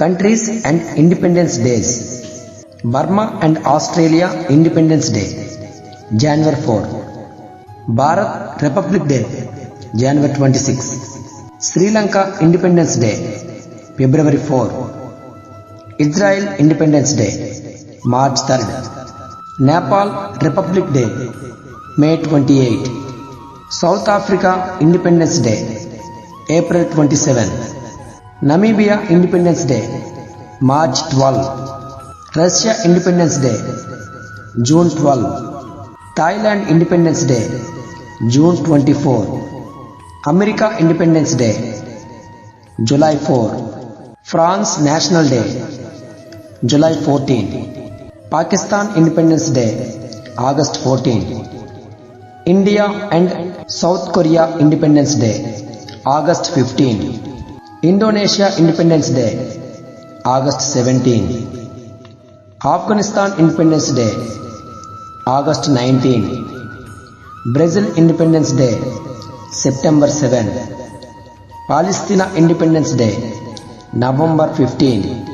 Countries and Independence Days. Burma and Australia Independence Day, January 4. Bharat Republic Day, January 26. Sri Lanka Independence Day, February 4. Israel Independence Day, March 3rd. Nepal Republic Day, May 28. South Africa Independence Day, April 27. Namibia Independence Day, March 12. Russia Independence Day, June 12. Thailand Independence Day, June 24. America Independence Day, July 4. France National Day, July 14. Pakistan Independence Day, August 14. India and South Korea Independence Day, August 15. Indonesia Independence Day, August 17. Afghanistan Independence Day, August 19. Brazil Independence Day, September 7. Palestine Independence Day, November 15.